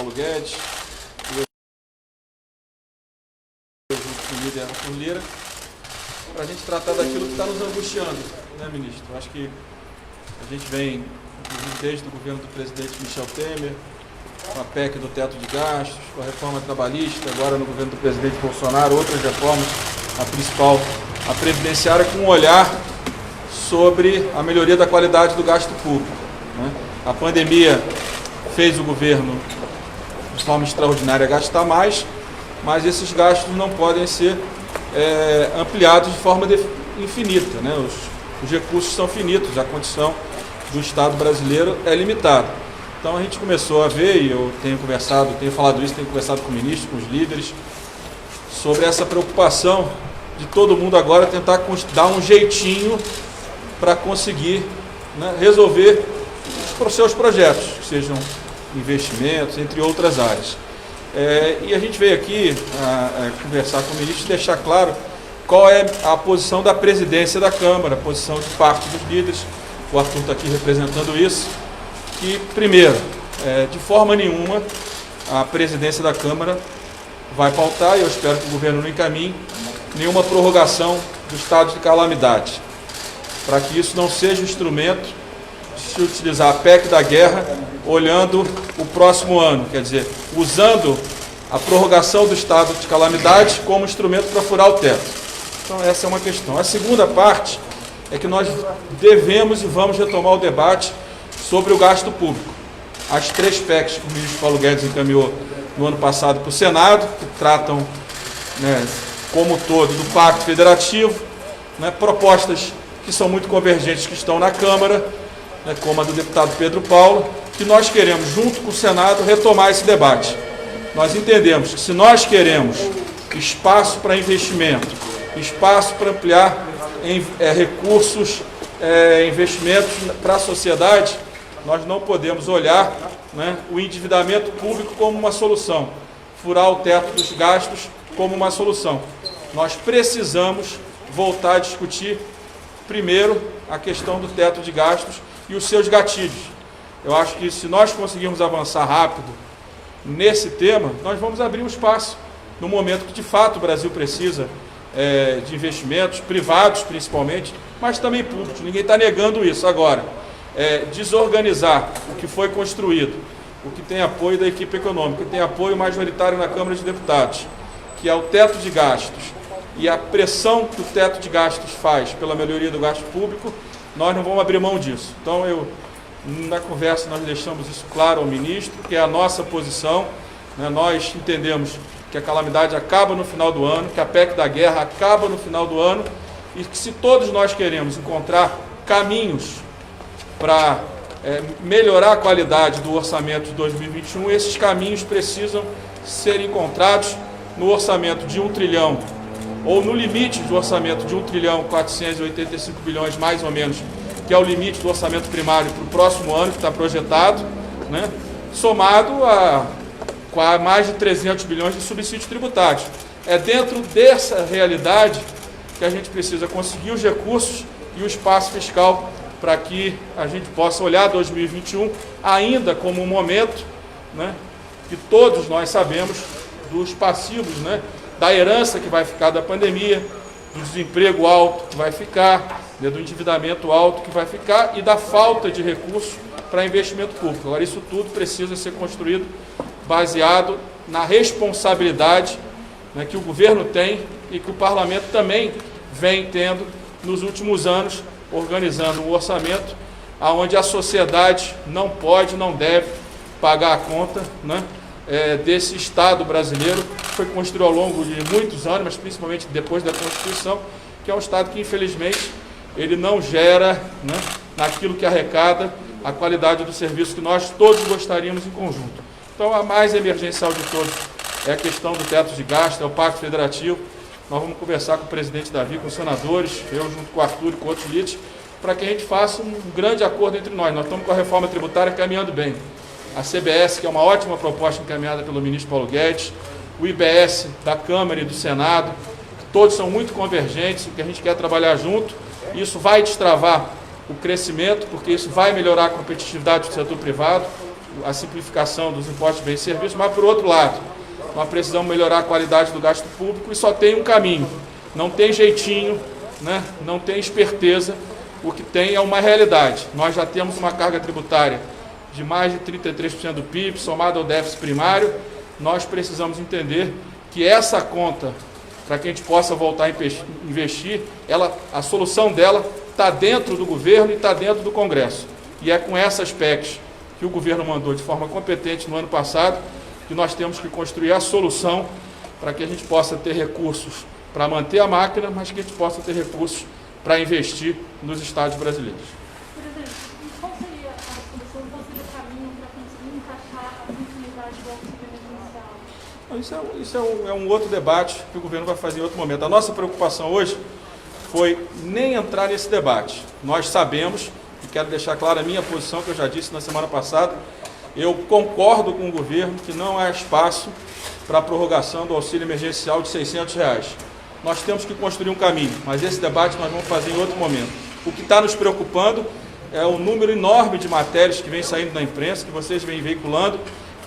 Paulo Guedes, eu junto com o líder Arthur Lira, para a gente tratar daquilo que está nos angustiando, né, ministro? Eu acho que a gente vem, inclusive, desde o governo do presidente Michel Temer, com a PEC do teto de gastos, com a reforma trabalhista, agora no governo do presidente Bolsonaro, outras reformas, a principal, a previdenciária, com um olhar sobre a melhoria da qualidade do gasto público, né? A pandemia fez o governo, de forma extraordinária, gastar mais, mas esses gastos não podem ser ampliados de forma infinita, né? Os recursos são finitos, a condição do Estado brasileiro é limitada. Então a gente começou a ver, e eu tenho falado isso, tenho conversado com o ministro, com os líderes, sobre essa preocupação de todo mundo agora tentar dar um jeitinho para conseguir, né, resolver os seus projetos, que sejam investimentos, entre outras áreas. E a gente veio aqui conversar com o ministro e deixar claro qual é a posição da presidência da Câmara, a posição de parte dos líderes. O Arthur está aqui representando isso, que, primeiro, de forma nenhuma, a presidência da Câmara vai pautar, e eu espero que o governo não encaminhe, nenhuma prorrogação do estado de calamidade, para que isso não seja um instrumento de se utilizar a PEC da guerra olhando o próximo ano, quer dizer, usando a prorrogação do estado de calamidade como instrumento para furar o teto. Então essa é uma questão. A segunda parte é que nós devemos e vamos retomar o debate sobre o gasto público. As 3 PECs que o ministro Paulo Guedes encaminhou no ano passado para o Senado, que tratam, né, como todo, do Pacto Federativo, né, propostas que são muito convergentes que estão na Câmara, né, como a do deputado Pedro Paulo, que nós queremos, junto com o Senado, retomar esse debate. Nós entendemos que se nós queremos espaço para investimento, espaço para ampliar recursos, investimentos para a sociedade, nós não podemos olhar, né, o endividamento público como uma solução, furar o teto dos gastos como uma solução. Nós precisamos voltar a discutir, primeiro, a questão do teto de gastos e os seus gatilhos. Eu acho que se nós conseguirmos avançar rápido nesse tema, nós vamos abrir um espaço no momento que de fato o Brasil precisa de investimentos privados principalmente, mas também públicos. Ninguém está negando isso. Agora, desorganizar o que foi construído, o que tem apoio da equipe econômica, o que tem apoio majoritário na Câmara de Deputados, que é o teto de gastos, e a pressão que o teto de gastos faz pela melhoria do gasto público, nós não vamos abrir mão disso. Então, na conversa, nós deixamos isso claro ao ministro, que é a nossa posição, né? Nós entendemos que a calamidade acaba no final do ano, que a PEC da guerra acaba no final do ano, e que se todos nós queremos encontrar caminhos para melhorar a qualidade do orçamento de 2021, esses caminhos precisam ser encontrados no orçamento de 1 trilhão, ou no limite do orçamento de 1 trilhão 485 bilhões, mais ou menos, que é o limite do orçamento primário para o próximo ano, que está projetado, né, somado a mais de 300 bilhões de subsídios tributários. É dentro dessa realidade que a gente precisa conseguir os recursos e o espaço fiscal para que a gente possa olhar 2021 ainda como um momento, né, que todos nós sabemos dos passivos, né, da herança que vai ficar da pandemia, do desemprego alto que vai ficar, né, do endividamento alto que vai ficar e da falta de recursos para investimento público. Agora, isso tudo precisa ser construído baseado na responsabilidade, né, que o governo tem e que o parlamento também vem tendo nos últimos anos, organizando um orçamento onde a sociedade não pode, não deve pagar a conta, né, desse Estado brasileiro, que foi construído ao longo de muitos anos, mas principalmente depois da Constituição, que é um Estado que, infelizmente, ele não gera, né, naquilo que arrecada, a qualidade do serviço que nós todos gostaríamos em conjunto. Então, a mais emergencial de todos é a questão do teto de gasto, é o Pacto Federativo. Nós vamos conversar com o presidente Davi, com os senadores, eu junto com o Arthur e com outros líderes, para que a gente faça um grande acordo entre nós. Nós estamos com a reforma tributária caminhando bem. A CBS, que é uma ótima proposta encaminhada pelo ministro Paulo Guedes, o IBS da Câmara e do Senado, todos são muito convergentes, o que a gente quer trabalhar junto. Isso vai destravar o crescimento, porque isso vai melhorar a competitividade do setor privado. a simplificação dos impostos de bens e serviços, mas, por outro lado, nós precisamos melhorar a qualidade do gasto público e só tem um caminho. Não tem jeitinho, né? Não tem esperteza, o que tem é uma realidade. Nós já temos uma carga tributária de mais de 33% do PIB, somado ao déficit primário. Nós precisamos entender que essa conta, para que a gente possa voltar a investir, a solução dela está dentro do governo e está dentro do Congresso. E é com essas PECs que o governo mandou de forma competente no ano passado, que nós temos que construir a solução para que a gente possa ter recursos para manter a máquina, mas que a gente possa ter recursos para investir nos estados brasileiros. Presidente, e qual seria a solução, qual seria o caminho para conseguir encaixar a continuidade do auxílio emergencial? Isso é um outro debate que o governo vai fazer em outro momento. A nossa preocupação hoje foi nem entrar nesse debate. Nós sabemos, e quero deixar clara a minha posição, que eu já disse na semana passada, eu concordo com o governo que não há espaço para a prorrogação do auxílio emergencial de R$600. Nós temos que construir um caminho, mas esse debate nós vamos fazer em outro momento. O que está nos preocupando é o número enorme de matérias que vem saindo da imprensa, que vocês vêm veiculando,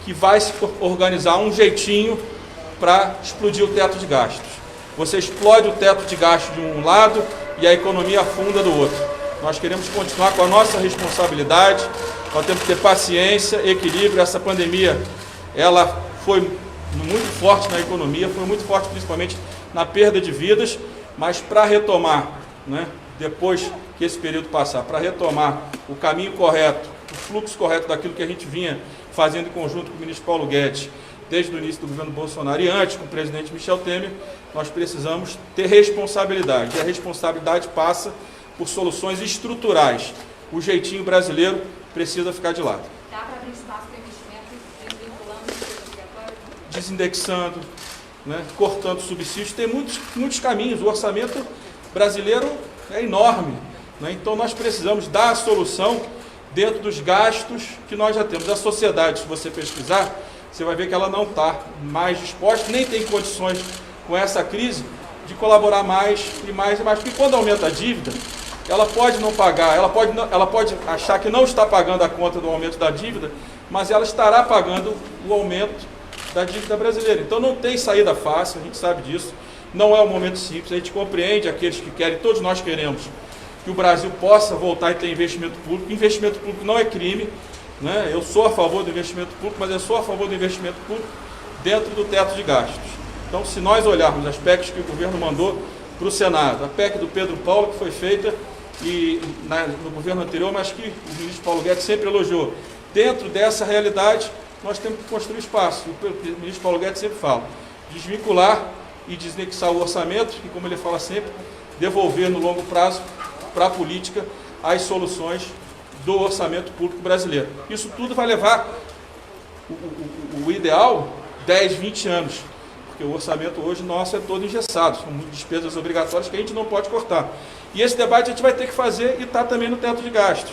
que vai se organizar um jeitinho para explodir o teto de gastos. Você explode o teto de gastos de um lado e a economia afunda do outro. Nós queremos continuar com a nossa responsabilidade, nós temos que ter paciência, equilíbrio. Essa pandemia, ela foi muito forte na economia, foi muito forte principalmente na perda de vidas, mas para retomar, né, depois que esse período passar, para retomar o caminho correto, o fluxo correto daquilo que a gente vinha fazendo em conjunto com o ministro Paulo Guedes, desde o início do governo Bolsonaro e antes com o presidente Michel Temer, nós precisamos ter responsabilidade. E a responsabilidade passa por soluções estruturais. O jeitinho brasileiro precisa ficar de lado. Dá para abrir espaço para investimento desvinculando o setor obrigatório? Desindexando, né, cortando subsídios, tem muitos caminhos. O orçamento brasileiro é enorme, né? Então nós precisamos dar a solução dentro dos gastos que nós já temos. A sociedade, se você pesquisar, você vai ver que ela não está mais disposta, nem tem condições com essa crise de colaborar mais e mais e mais, porque quando aumenta a dívida, ela pode não pagar, ela pode achar que não está pagando a conta do aumento da dívida, mas ela estará pagando o aumento da dívida brasileira. Então não tem saída fácil, a gente sabe disso, não é um momento simples, a gente compreende aqueles que querem, todos nós queremos que o Brasil possa voltar e ter investimento público. Investimento público não é crime, né? Eu sou a favor do investimento público, mas eu sou a favor do investimento público dentro do teto de gastos. Então, se nós olharmos as PECs que o governo mandou para o Senado, a PEC do Pedro Paulo, que foi feita no governo anterior, mas que o ministro Paulo Guedes sempre elogiou, dentro dessa realidade, nós temos que construir espaço. O ministro Paulo Guedes sempre fala, desvincular e desindexar o orçamento, e como ele fala sempre, devolver no longo prazo para a política as soluções do orçamento público brasileiro. Isso tudo vai levar, o ideal, 10, 20 anos, porque o orçamento hoje nosso é todo engessado, são despesas obrigatórias que a gente não pode cortar. E esse debate a gente vai ter que fazer e está também no teto de gastos.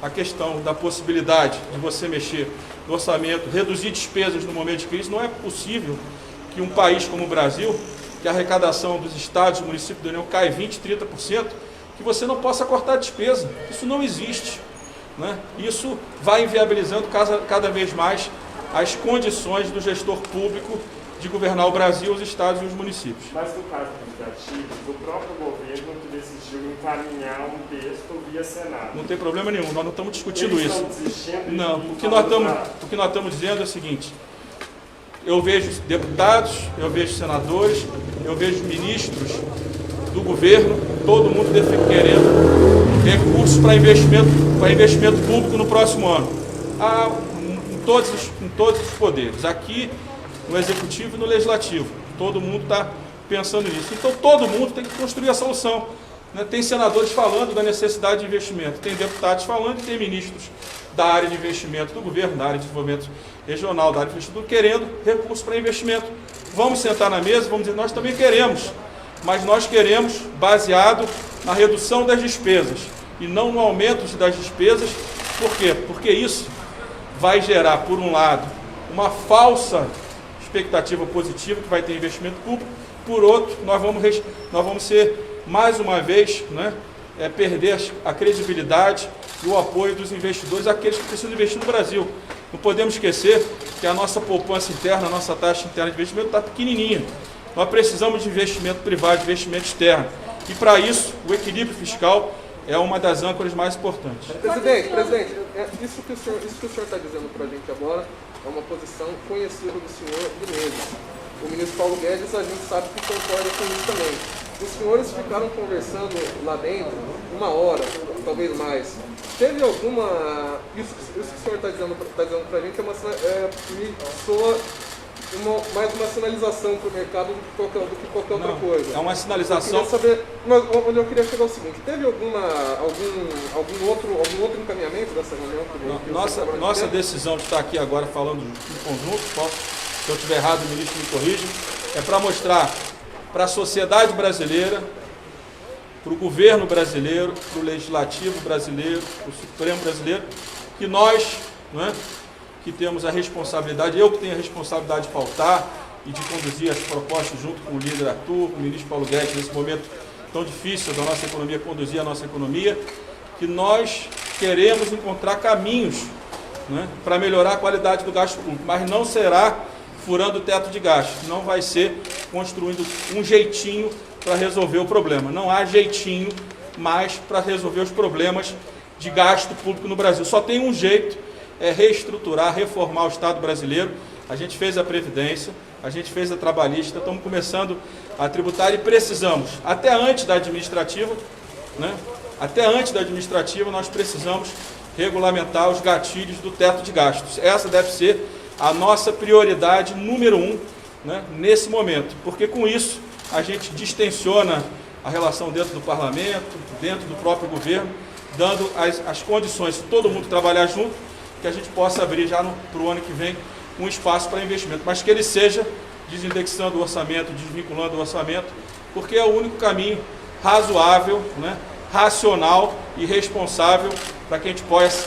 A questão da possibilidade de você mexer no orçamento, reduzir despesas no momento de crise, não é possível que um país como o Brasil, que a arrecadação dos estados e municípios da União cai 20%, 30%, que você não possa cortar despesa. Isso não existe, né? Isso vai inviabilizando cada vez mais as condições do gestor público de governar o Brasil, os estados e os municípios. Mas no caso dos ativos, o próprio governo que decidiu encaminhar um texto via Senado. Não tem problema nenhum, nós não estamos discutindo Eles isso. estão desistindo. Não, o que nós estamos dizendo é o seguinte: eu vejo deputados, eu vejo senadores, eu vejo ministros do governo, todo mundo querendo recursos para investimento público no próximo ano. Em todos os poderes, aqui no Executivo e no Legislativo. Todo mundo está pensando nisso. Então todo mundo tem que construir a solução, né? Tem senadores falando da necessidade de investimento, tem deputados falando e tem ministros da área de investimento do governo, da área de desenvolvimento regional, da área de infraestrutura, querendo recursos para investimento. Vamos sentar na mesa, vamos dizer, nós também queremos, mas nós queremos baseado na redução das despesas e não no aumento das despesas. Por quê? Porque isso vai gerar, por um lado, uma falsa expectativa positiva que vai ter investimento público, por outro, nós vamos ser, mais uma vez, né, perder a credibilidade e o apoio dos investidores, aqueles que precisam investir no Brasil. Não podemos esquecer que a nossa poupança interna, a nossa taxa interna de investimento está pequenininha. Nós precisamos de investimento privado, de investimento externo. E para isso, o equilíbrio fiscal é uma das âncoras mais importantes. Presidente, isso que o senhor está dizendo para a gente agora é uma posição conhecida do senhor de meses. O ministro Paulo Guedes, a gente sabe que concorda com isso também. Os senhores ficaram conversando lá dentro 1 hora, talvez mais. Teve alguma... Isso que o senhor está dizendo para a gente me soa mais uma sinalização para o mercado do que qualquer outra coisa. É uma sinalização. Eu queria saber, mas onde eu queria chegar é o seguinte: teve algum outro encaminhamento dessa reunião? Nossa decisão de estar aqui agora falando em conjunto, se eu estiver errado, o ministro me corrige, é para mostrar para a sociedade brasileira, para o governo brasileiro, para o legislativo brasileiro, para o Supremo brasileiro, que nós, não é, que temos a responsabilidade, eu que tenho a responsabilidade de pautar e de conduzir as propostas junto com o líder Arthur, com o ministro Paulo Guedes, nesse momento tão difícil da nossa economia, conduzir a nossa economia, que nós queremos encontrar caminhos, né, para melhorar a qualidade do gasto público, mas não será furando o teto de gastos, não vai ser construindo um jeitinho para resolver o problema. Não há jeitinho mais para resolver os problemas de gasto público no Brasil. Só tem um jeito, é reestruturar, reformar o Estado brasileiro. A gente fez a Previdência, a gente fez a Trabalhista, estamos começando a tributária e precisamos, até antes da administrativa, né? Até antes da administrativa nós precisamos regulamentar os gatilhos do teto de gastos. Essa deve ser a nossa prioridade número 1, né, nesse momento, porque com isso a gente distensiona a relação dentro do parlamento, dentro do próprio governo, dando as condições, se todo mundo trabalhar junto, que a gente possa abrir já para o ano que vem um espaço para investimento, mas que ele seja desindexando o orçamento, desvinculando o orçamento, porque é o único caminho razoável, né, racional e responsável para que a gente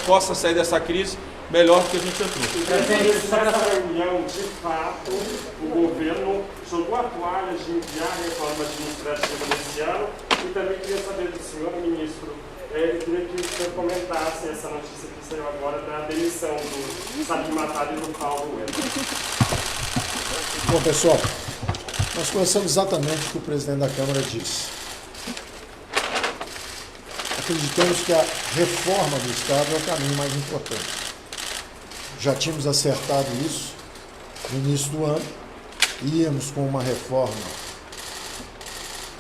possa sair dessa crise melhor do que a gente entrou. Nessa reunião, de fato, o governo jogou a toalha de enviar a reforma administrativa desse ano e também queria saber do senhor, ministro, queria que o senhor comentasse essa notícia que saiu agora da demissão do Sabino Matado e do Paulo Wendel. Bom, pessoal, nós conhecemos exatamente o que o presidente da Câmara disse. Acreditamos que a reforma do Estado é o caminho mais importante. Já tínhamos acertado isso no início do ano, íamos com uma reforma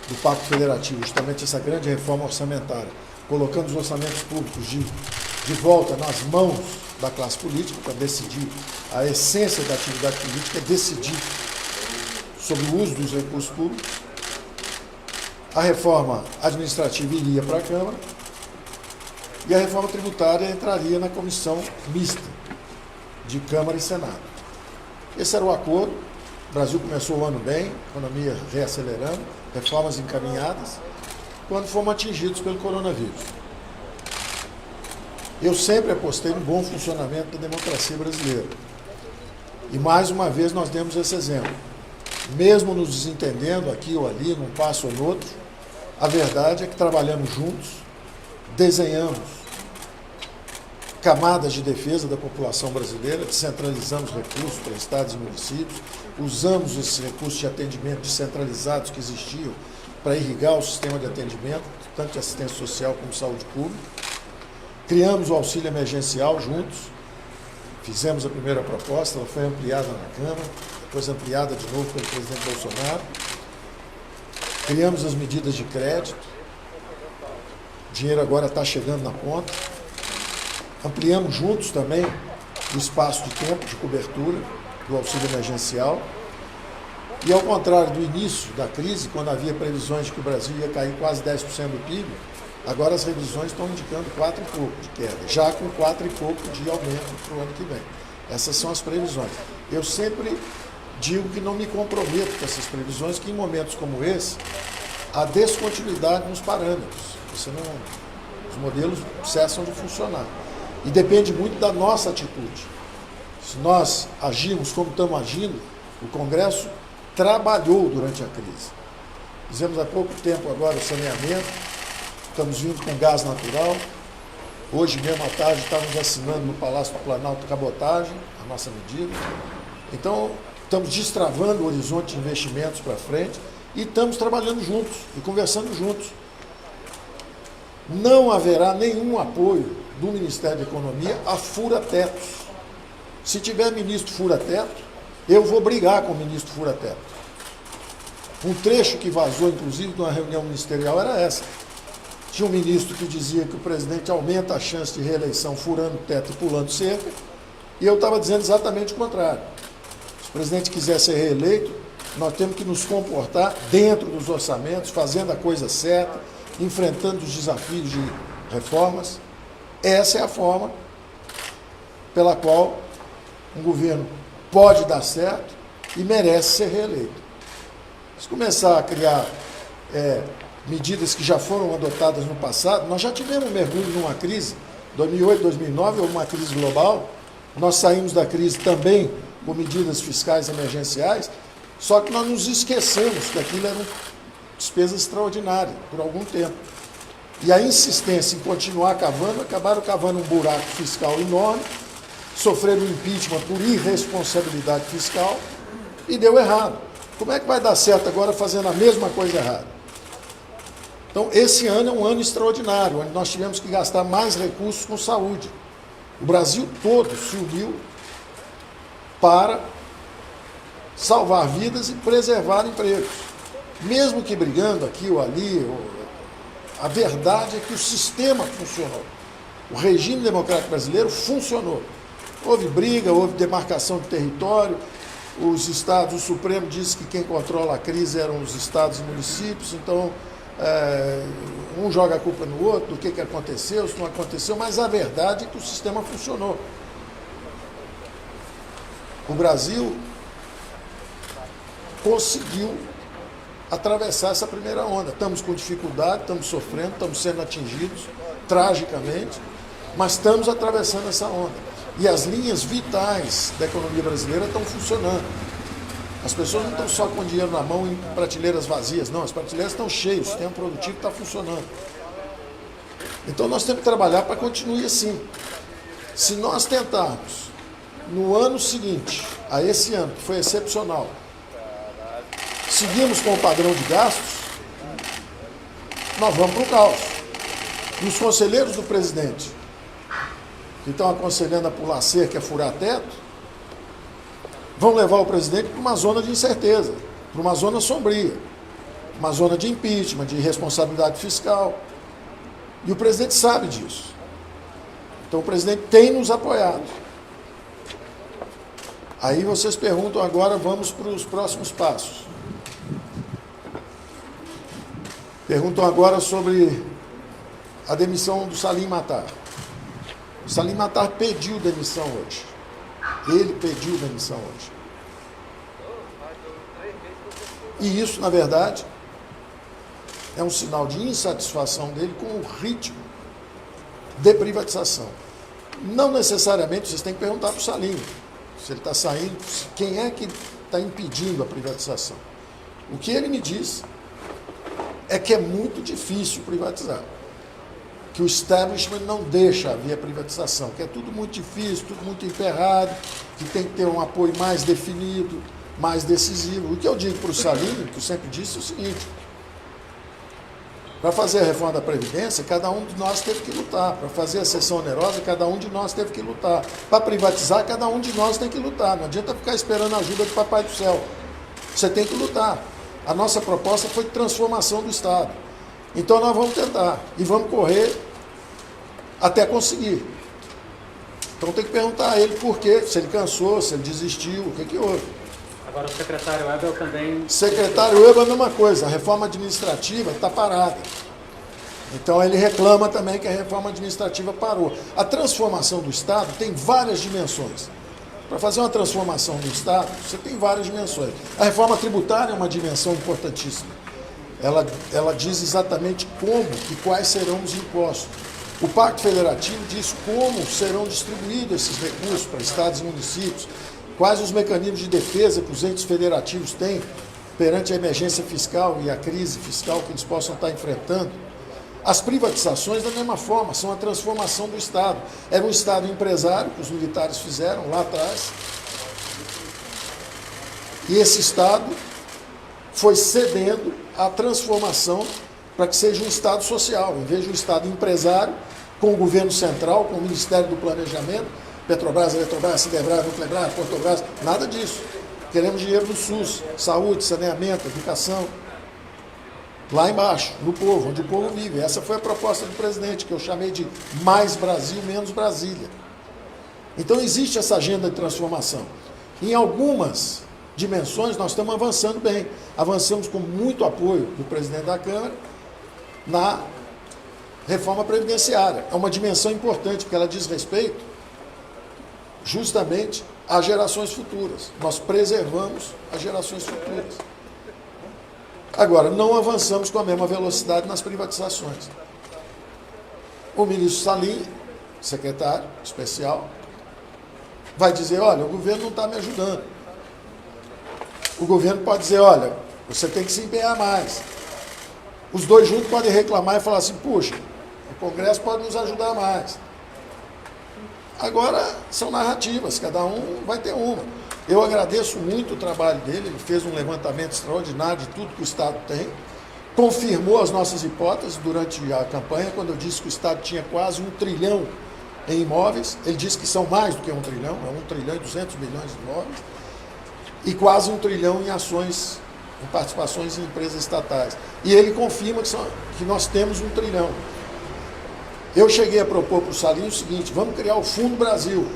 do Pacto Federativo, justamente essa grande reforma orçamentária, colocando os orçamentos públicos de volta nas mãos da classe política para decidir. A essência da atividade política é decidir sobre o uso dos recursos públicos. A reforma administrativa iria para a Câmara e a reforma tributária entraria na comissão mista de Câmara e Senado. Esse era o acordo. O Brasil começou o ano bem, economia reacelerando, reformas encaminhadas, quando fomos atingidos pelo coronavírus. Eu sempre apostei no bom funcionamento da democracia brasileira. E mais uma vez nós demos esse exemplo. Mesmo nos desentendendo aqui ou ali, num passo ou no outro, a verdade é que trabalhamos juntos, desenhamos camadas de defesa da população brasileira, descentralizamos recursos para estados e municípios, usamos esses recursos de atendimento descentralizados que existiam para irrigar o sistema de atendimento, tanto de assistência social como saúde pública. Criamos o auxílio emergencial juntos, fizemos a primeira proposta, ela foi ampliada na Câmara, depois ampliada de novo pelo presidente Bolsonaro. Criamos as medidas de crédito, o dinheiro agora está chegando na ponta. Ampliamos juntos também o espaço de tempo de cobertura do auxílio emergencial. E ao contrário do início da crise, quando havia previsões de que o Brasil ia cair quase 10% do PIB, agora as revisões estão indicando 4 e pouco de queda, já com 4 e pouco de aumento para o ano que vem. Essas são as previsões. Eu sempre digo que não me comprometo com essas previsões, que em momentos como esse, há descontinuidade nos parâmetros. Os modelos cessam de funcionar. E depende muito da nossa atitude. Se nós agimos como estamos agindo, o Congresso trabalhou durante a crise. Fizemos há pouco tempo agora o saneamento, estamos vindo com gás natural, Hoje mesmo à tarde estávamos assinando no Palácio do Planalto cabotagem, a nossa medida. Então, estamos destravando o horizonte de investimentos para frente e estamos trabalhando juntos e conversando juntos. Não haverá nenhum apoio do Ministério da Economia a fura-tetos. Se tiver ministro fura-teto, eu vou brigar com o ministro fura-teto. Um trecho que vazou, inclusive, de uma reunião ministerial era essa. Tinha um ministro que dizia que o presidente aumenta a chance de reeleição furando teto e pulando cerca, e eu estava dizendo exatamente o contrário. Se o presidente quiser ser reeleito, nós temos que nos comportar dentro dos orçamentos, fazendo a coisa certa, enfrentando os desafios de reformas. Essa é a forma pela qual um governo pode dar certo e merece ser reeleito. Se começar a criar medidas que já foram adotadas no passado, nós já tivemos um mergulho numa crise, 2008, 2009, houve uma crise global, nós saímos da crise também com medidas fiscais emergenciais, só que nós nos esquecemos que aquilo eram despesas extraordinárias por algum tempo. E a insistência em continuar cavando, acabaram cavando um buraco fiscal enorme, sofreram impeachment por irresponsabilidade fiscal e deu errado. Como é que vai dar certo agora fazendo a mesma coisa errada? Então, esse ano é um ano extraordinário, onde nós tivemos que gastar mais recursos com saúde. O Brasil todo se uniu para salvar vidas e preservar empregos. Mesmo que brigando aqui ou ali, a verdade é que o sistema funcionou. O regime democrático brasileiro funcionou. Houve briga, houve demarcação de território, os estados, o Supremo disse que quem controla a crise eram os estados e municípios, então um joga a culpa no outro, do que aconteceu, se não aconteceu, mas a verdade é que o sistema funcionou. O Brasil conseguiu atravessar essa primeira onda. Estamos com dificuldade, estamos sofrendo, estamos sendo atingidos tragicamente, mas estamos atravessando essa onda. E as linhas vitais da economia brasileira estão funcionando. As pessoas não estão só com dinheiro na mão em prateleiras vazias, não, as prateleiras estão cheias, o sistema produtivo está funcionando. Então nós temos que trabalhar para que continue assim. Se nós tentarmos, no ano seguinte, a esse ano, que foi excepcional, seguimos com o padrão de gastos, nós vamos para o caos. E os conselheiros do presidente, que estão aconselhando a pular cerca, a furar teto, vão levar o presidente para uma zona de incerteza, para uma zona sombria, uma zona de impeachment, de irresponsabilidade fiscal. E o presidente sabe disso. Então o presidente tem nos apoiado. Aí vocês perguntam agora, vamos para os próximos passos. Perguntam agora sobre a demissão do Salim Matar. O Salim Matar pediu demissão hoje. Ele pediu demissão hoje. E isso, na verdade, é um sinal de insatisfação dele com o ritmo de privatização. Não necessariamente, vocês têm que perguntar para o Salim, se ele está saindo, quem é que está impedindo a privatização. O que ele me diz é que é muito difícil privatizar, que o establishment não deixa haver privatização, que é tudo muito difícil, tudo muito emperrado, que tem que ter um apoio mais definido, mais decisivo. O que eu digo para o Salim, que eu sempre disse, é o seguinte: para fazer a reforma da Previdência, cada um de nós teve que lutar. Para fazer a cessão onerosa, cada um de nós teve que lutar. Para privatizar, cada um de nós tem que lutar. Não adianta ficar esperando a ajuda do Papai do Céu. Você tem que lutar. A nossa proposta foi de transformação do Estado. Então nós vamos tentar e vamos correr até conseguir. Então tem que perguntar a ele por quê, se ele cansou, se ele desistiu, o que houve. Agora o secretário Ebel também... Secretário Ebel é a mesma coisa, a reforma administrativa está parada. Então ele reclama também que a reforma administrativa parou. A transformação do Estado tem várias dimensões. Para fazer uma transformação do Estado, você tem várias dimensões. A reforma tributária é uma dimensão importantíssima. Ela diz exatamente como e quais serão os impostos. O Pacto Federativo diz como serão distribuídos esses recursos para estados e municípios, quais os mecanismos de defesa que os entes federativos têm perante a emergência fiscal e a crise fiscal que eles possam estar enfrentando. As privatizações, da mesma forma, são a transformação do Estado. Era um Estado empresário, que os militares fizeram lá atrás, e esse Estado foi cedendo à transformação para que seja um Estado social, em vez de um Estado empresário, com o governo central, com o Ministério do Planejamento, Petrobras, Eletrobras, Siderbras, Nuclebras, Portobras, nada disso. Queremos dinheiro do SUS, saúde, saneamento, educação, lá embaixo, no povo, onde o povo vive. Essa foi a proposta do presidente, que eu chamei de mais Brasil, menos Brasília. Então existe essa agenda de transformação. Em algumas dimensões nós estamos avançando bem. Avançamos com muito apoio do presidente da Câmara na reforma previdenciária. É uma dimensão importante, porque ela diz respeito justamente às gerações futuras. Nós preservamos as gerações futuras. Agora, não avançamos com a mesma velocidade nas privatizações. O ministro Salim, secretário especial, vai dizer, olha, o governo não está me ajudando. O governo pode dizer, olha, você tem que se empenhar mais. Os dois juntos podem reclamar e falar assim, puxa, o Congresso pode nos ajudar mais. Agora, são narrativas, cada um vai ter uma. Eu agradeço muito o trabalho dele, ele fez um levantamento extraordinário de tudo que o Estado tem, confirmou as nossas hipóteses durante a campanha, quando eu disse que o Estado tinha quase 1 trilhão em imóveis, ele disse que são mais do que 1 trilhão, é 1 trilhão e 200 bilhões de imóveis, e quase 1 trilhão em ações, em participações em empresas estatais. E ele confirma que nós temos 1 trilhão. Eu cheguei a propor para o Salim o seguinte, vamos criar o Fundo Brasil,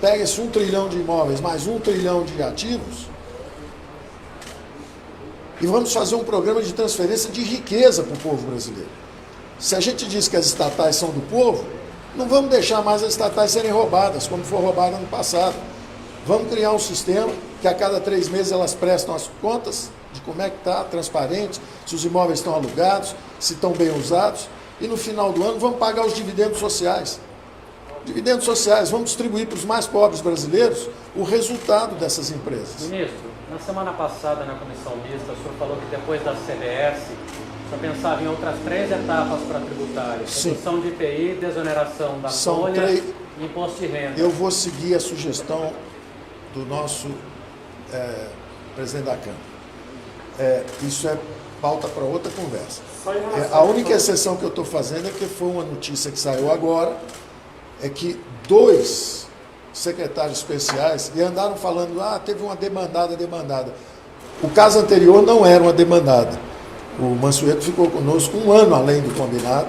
pega esse 1 trilhão de imóveis mais 1 trilhão de ativos e vamos fazer um programa de transferência de riqueza para o povo brasileiro. Se a gente diz que as estatais são do povo, não vamos deixar mais as estatais serem roubadas, como foi roubada no passado. Vamos criar um sistema que a cada 3 meses elas prestam as contas de como é que está, transparente, se os imóveis estão alugados, se estão bem usados, e no final do ano vamos pagar os dividendos sociais. Dividendos sociais, vamos distribuir para os mais pobres brasileiros o resultado dessas empresas. Ministro, na semana passada, na comissão mista, o senhor falou que depois da CBS, o senhor pensava em outras 3 etapas para tributário. Redução de IPI, desoneração da folha e imposto de renda. Eu vou seguir a sugestão do nosso presidente da Câmara. Isso é pauta para outra conversa. A única exceção que eu estou fazendo é que foi uma notícia que saiu agora, é que 2 secretários especiais, e andaram falando, teve uma demandada. O caso anterior não era uma demandada. O Mansueto ficou conosco 1 ano além do combinado,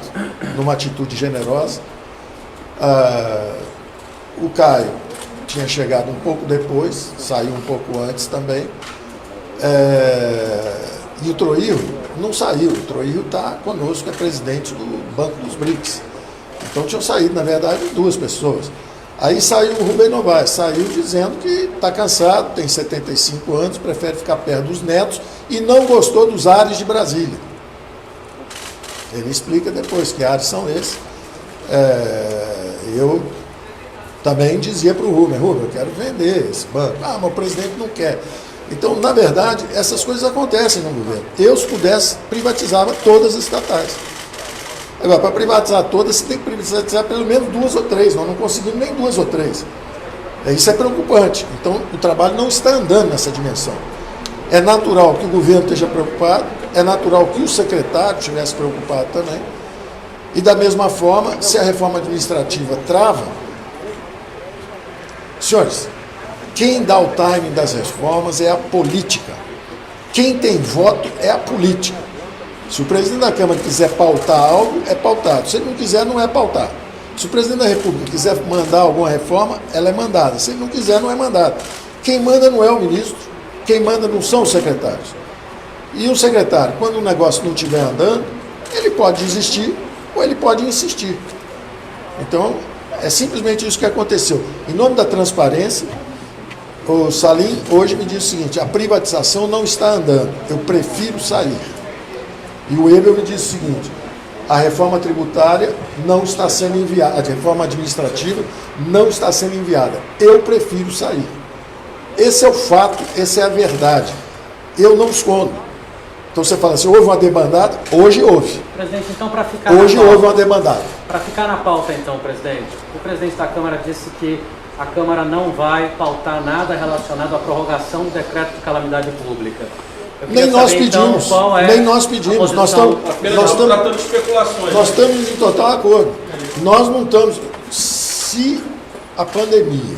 numa atitude generosa. O Caio tinha chegado um pouco depois, saiu um pouco antes também. E o Troillo não saiu. O Troillo está conosco, é presidente do Banco dos BRICS. Então tinham saído, na verdade, 2 pessoas. Aí saiu o Rubem Novaes, saiu dizendo que está cansado, tem 75 anos, prefere ficar perto dos netos e não gostou dos ares de Brasília. Ele explica depois que ares são esses. Eu também dizia para o Rubem, eu quero vender esse banco. Mas o presidente não quer. Então, na verdade, essas coisas acontecem no governo. Eu, se pudesse, privatizava todas as estatais. Agora, para privatizar todas, você tem que privatizar pelo menos 2 ou 3. Nós não conseguimos nem 2 ou 3. Isso é preocupante. Então, o trabalho não está andando nessa dimensão. É natural que o governo esteja preocupado, é natural que o secretário estivesse preocupado também. E, da mesma forma, se a reforma administrativa trava, senhores, quem dá o timing das reformas é a política. Quem tem voto é a política. Se o presidente da Câmara quiser pautar algo, é pautado. Se ele não quiser, não é pautado. Se o presidente da República quiser mandar alguma reforma, ela é mandada. Se ele não quiser, não é mandada. Quem manda não é o ministro, quem manda não são os secretários. E o secretário, quando o negócio não estiver andando, ele pode desistir ou ele pode insistir. Então, é simplesmente isso que aconteceu. Em nome da transparência, o Salim hoje me disse o seguinte, a privatização não está andando, eu prefiro sair. E o Ebel me disse o seguinte, a reforma tributária não está sendo enviada, a reforma administrativa não está sendo enviada, eu prefiro sair. Esse é o fato, essa é a verdade. Eu não escondo. Então você fala assim, houve uma debandada? Hoje houve. Presidente, então para ficar Hoje na pauta, houve uma debandada. Para ficar na pauta então, presidente, o presidente da Câmara disse que a Câmara não vai pautar nada relacionado à prorrogação do decreto de calamidade pública. Nem nós pedimos, nem nós pedimos. Nós estamos tratando de especulações. Nós estamos em total acordo. Nós não estamos... Se a pandemia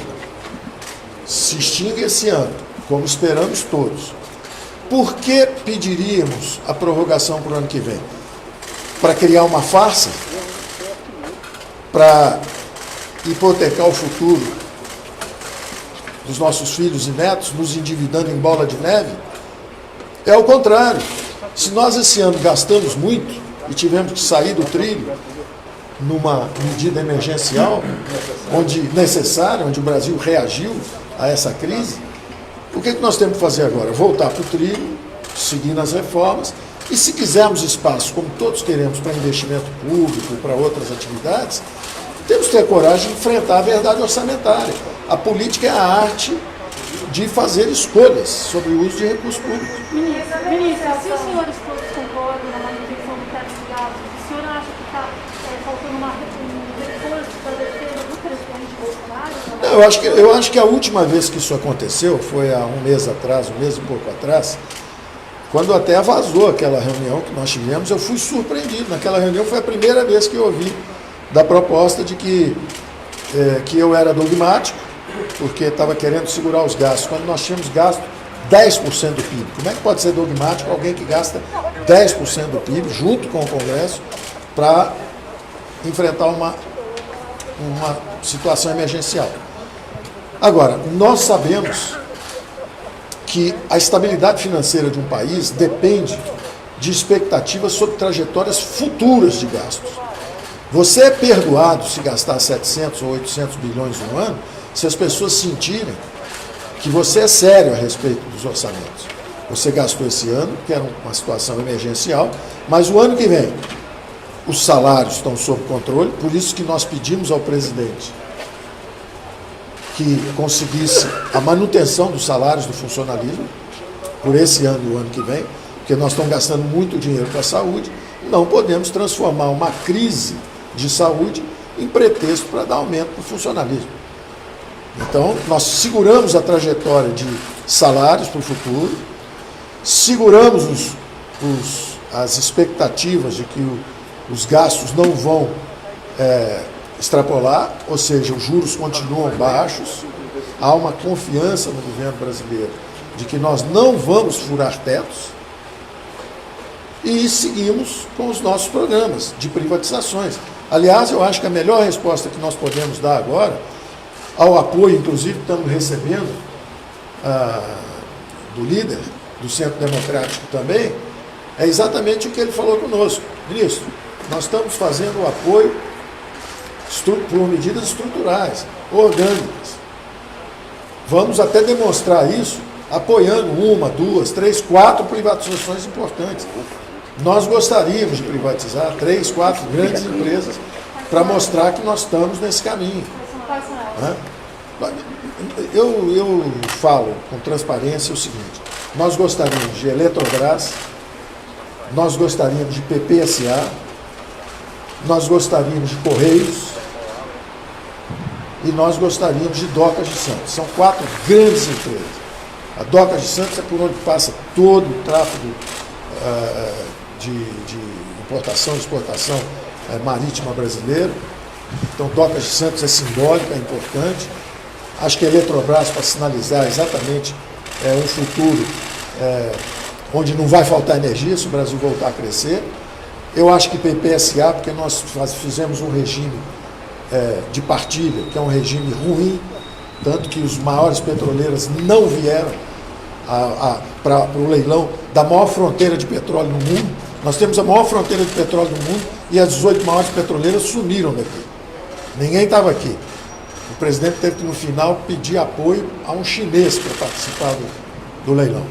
se extingue esse ano, como esperamos todos, por que pediríamos a prorrogação para o ano que vem? Para criar uma farsa? Para hipotecar o futuro dos nossos filhos e netos, nos endividando em bola de neve? É o contrário. Se nós esse ano gastamos muito e tivemos que sair do trilho numa medida emergencial, onde necessária, onde o Brasil reagiu a essa crise, o que nós temos que fazer agora? Voltar para o trilho, seguindo as reformas, e se quisermos espaço, como todos queremos, para investimento público, para outras atividades, temos que ter coragem de enfrentar a verdade orçamentária. A política é a arte de fazer escolhas sobre o uso de recursos públicos. Ministro, se os senhores todos concordam na manutenção do teto de gastos, o senhor acha que está faltando um reforço para a defesa do presidente Bolsonaro? Eu acho que a última vez que isso aconteceu foi há um mês atrás, um mês e pouco atrás, quando até vazou aquela reunião que nós tivemos. Eu fui surpreendido. Naquela reunião foi a primeira vez que eu ouvi da proposta de que eu era dogmático, porque estava querendo segurar os gastos, quando nós tínhamos gasto 10% do PIB. Como é que pode ser dogmático alguém que gasta 10% do PIB, junto com o Congresso, para enfrentar uma situação emergencial? Agora, nós sabemos que a estabilidade financeira de um país depende de expectativas sobre trajetórias futuras de gastos. Você é perdoado se gastar 700 ou 800 bilhões no ano, se as pessoas sentirem que você é sério a respeito dos orçamentos. Você gastou esse ano, que era uma situação emergencial, mas o ano que vem os salários estão sob controle, por isso que nós pedimos ao presidente que conseguisse a manutenção dos salários do funcionalismo por esse ano e o ano que vem, porque nós estamos gastando muito dinheiro para a saúde, não podemos transformar uma crise de saúde em pretexto para dar aumento para o funcionalismo. Então, nós seguramos a trajetória de salários para o futuro, seguramos as expectativas de que os gastos não vão extrapolar, ou seja, os juros continuam baixos, há uma confiança no governo brasileiro de que nós não vamos furar tetos, e seguimos com os nossos programas de privatizações. Aliás, eu acho que a melhor resposta que nós podemos dar agora, ao apoio, inclusive, que estamos recebendo do líder do Centro Democrático também, é exatamente o que ele falou conosco. Ministro, nós estamos fazendo o apoio por medidas estruturais, orgânicas. Vamos até demonstrar isso apoiando 1, 2, 3, 4 privatizações importantes. Nós gostaríamos de privatizar 3, 4 grandes empresas para mostrar que nós estamos nesse caminho. Eu falo com transparência o seguinte: nós gostaríamos de Eletrobras, nós gostaríamos de PPSA, nós gostaríamos de Correios e nós gostaríamos de Docas de Santos. São 4 grandes empresas. A Docas de Santos é por onde passa todo o tráfego de importação e exportação marítima brasileiro. Então, Docas de Santos é simbólica, é importante. Acho que a Eletrobras, para sinalizar exatamente um futuro onde não vai faltar energia se o Brasil voltar a crescer. Eu acho que PPSA, porque nós fizemos um regime de partilha, que é um regime ruim, tanto que os maiores petroleiras não vieram para o leilão da maior fronteira de petróleo no mundo. Nós temos a maior fronteira de petróleo do mundo e as 18 maiores petroleiras sumiram daqui. Ninguém estava aqui. O presidente teve que, no final, pedir apoio a um chinês para participar do leilão.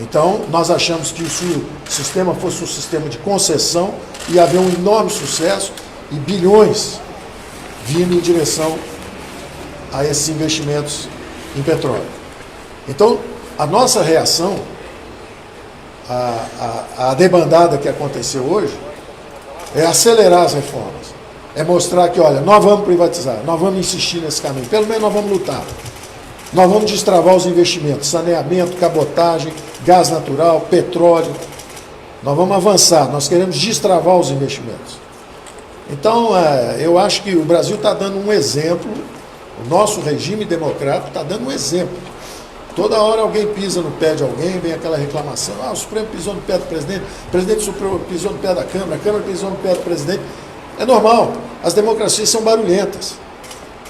Então, nós achamos que se o sistema fosse um sistema de concessão, ia haver um enorme sucesso e bilhões vindo em direção a esses investimentos em petróleo. Então, a nossa reação a debandada que aconteceu hoje é acelerar as reformas. É mostrar que, olha, nós vamos privatizar, nós vamos insistir nesse caminho, pelo menos nós vamos lutar. Nós vamos destravar os investimentos, saneamento, cabotagem, gás natural, petróleo. Nós vamos avançar, nós queremos destravar os investimentos. Então, eu acho que o Brasil está dando um exemplo, o nosso regime democrático está dando um exemplo. Toda hora alguém pisa no pé de alguém, vem aquela reclamação, o Supremo pisou no pé do presidente, o presidente do Supremo pisou no pé da Câmara, a Câmara pisou no pé do presidente. É normal, as democracias são barulhentas.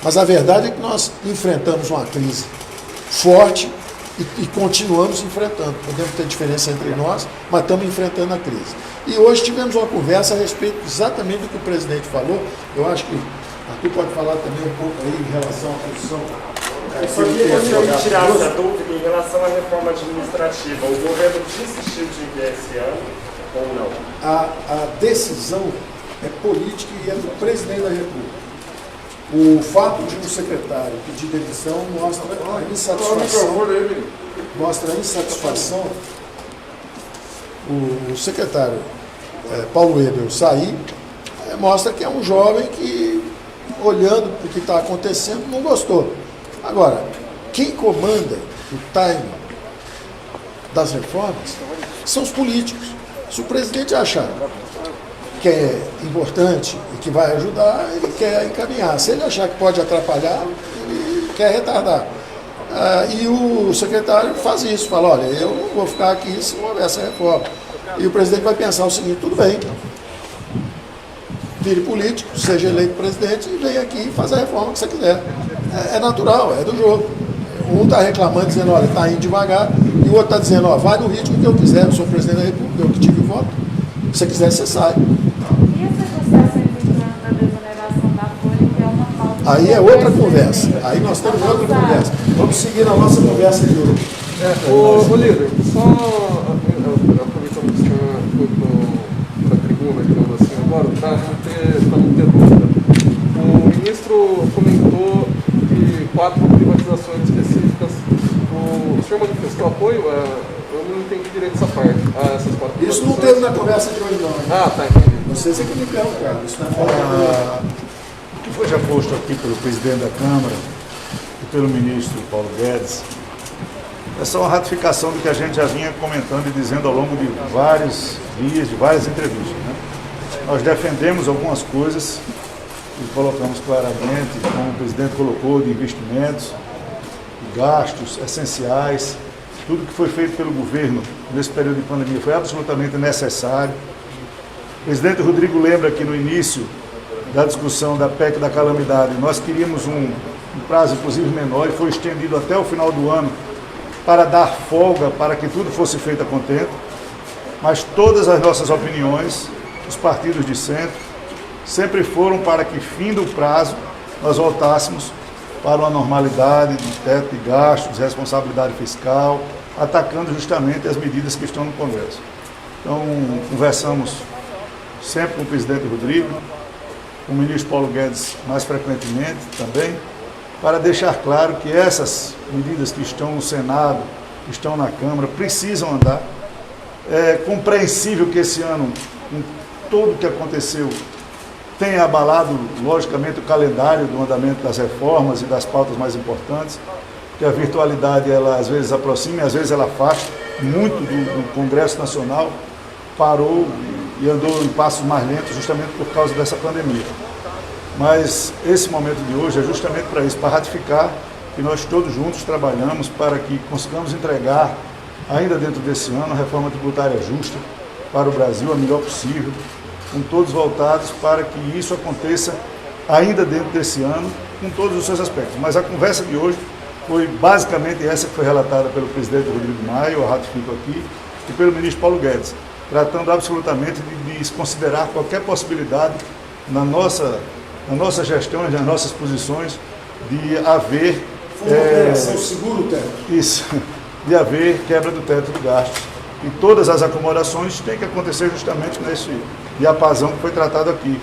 Mas a verdade é que nós enfrentamos uma crise forte e continuamos enfrentando. Podemos ter diferença entre nós, mas estamos enfrentando a crise. E hoje tivemos uma conversa a respeito exatamente do que o presidente falou. Eu acho que Arthur pode falar também um pouco aí em relação à posição. Eu só queria que eu tirasse a dúvida em relação à reforma administrativa. O governo desistiu de enviar esse ano ou não? A decisão é política e é do presidente da República. O fato de um secretário pedir demissão mostra a insatisfação. Mostra a insatisfação. O secretário Paulo Weber sair, mostra que é um jovem que, olhando para o que está acontecendo, não gostou. Agora, quem comanda o time das reformas são os políticos. Se o presidente achar que é importante e que vai ajudar, ele quer encaminhar. Se ele achar que pode atrapalhar, ele quer retardar. E o secretário faz isso, fala, olha, eu não vou ficar aqui se não houver essa reforma. E o presidente vai pensar o seguinte, tudo bem, vire político, seja eleito presidente e vem aqui e faz a reforma que você quiser. É natural, é do jogo. Um está reclamando, dizendo, olha, está indo devagar, e o outro está dizendo, ó, vai no ritmo que eu quiser, eu sou presidente da República, eu que tive voto. Se você quiser, você sai. E essa negociação importante da desoneração da folha, que é uma falta. Aí é outra conversa. Aí nós temos outra conversa. Vamos seguir na nossa conversa de hoje. Ô líder, só aproveitando que o senhor foi para a tribuna, digamos assim, agora, para não ter dúvida. O ministro comentou de 4 privatizações específicas. O senhor manifestou apoio? Eu não entendi direito essa parte. Essas 4 Isso não teve na conversa de hoje, não. Ah, tá, entendi. Vocês é que me perguntaram. Isso não é falta O que foi já posto aqui pelo presidente da Câmara e pelo ministro Paulo Guedes é só uma ratificação do que a gente já vinha comentando e dizendo ao longo de vários dias, de várias entrevistas. Né? Nós defendemos algumas coisas e colocamos claramente, como o presidente colocou, de investimentos, de gastos essenciais. Tudo que foi feito pelo governo nesse período de pandemia foi absolutamente necessário. O presidente Rodrigo lembra que no início da discussão da PEC da calamidade, nós queríamos um prazo inclusive menor e foi estendido até o final do ano para dar folga para que tudo fosse feito a contento. Mas todas as nossas opiniões, os partidos de centro, sempre foram para que, fim do prazo, nós voltássemos para uma normalidade de teto de gastos, responsabilidade fiscal, atacando justamente as medidas que estão no Congresso. Então, conversamos sempre com o presidente Rodrigo, com o ministro Paulo Guedes mais frequentemente também, para deixar claro que essas medidas que estão no Senado, que estão na Câmara, precisam andar. É compreensível que esse ano, com tudo o que aconteceu, tenha abalado, logicamente, o calendário do andamento das reformas e das pautas mais importantes, que a virtualidade, ela às vezes aproxima e às vezes ela afasta. Muito do Congresso Nacional parou e andou em passos mais lentos justamente por causa dessa pandemia. Mas esse momento de hoje é justamente para isso, para ratificar que nós todos juntos trabalhamos para que consigamos entregar, ainda dentro desse ano, a reforma tributária justa para o Brasil, a melhor possível, com todos voltados para que isso aconteça ainda dentro desse ano, com todos os seus aspectos. Mas a conversa de hoje foi basicamente essa que foi relatada pelo presidente Rodrigo Maia, eu ratifico aqui, e pelo ministro Paulo Guedes, tratando absolutamente de se considerar qualquer possibilidade na nossa gestão, nas nossas posições, de haver... Foi uma operação seguro o teto. Isso, de haver quebra do teto de gastos. E todas as acomodações têm que acontecer justamente nesse diapasão que foi tratado aqui,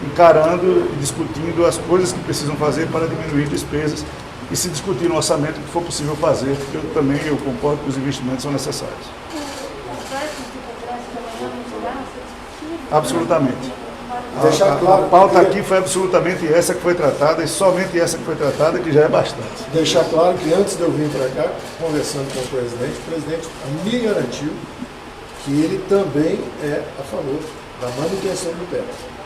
encarando e discutindo as coisas que precisam fazer para diminuir despesas e se discutir no orçamento o que for possível fazer, porque eu concordo que os investimentos são necessários. Vai Absolutamente. Deixar claro, a pauta porque- aqui foi absolutamente essa que foi tratada, e somente essa que foi tratada, que já é bastante. Deixar claro que antes de eu vir para cá, conversando com o presidente me garantiu que ele também é a favor da manutenção do teto.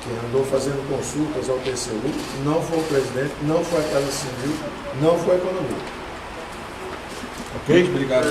Quem andou fazendo consultas ao TCU não foi o presidente, não foi a Casa Civil, não foi a Economia. Ok? Obrigado.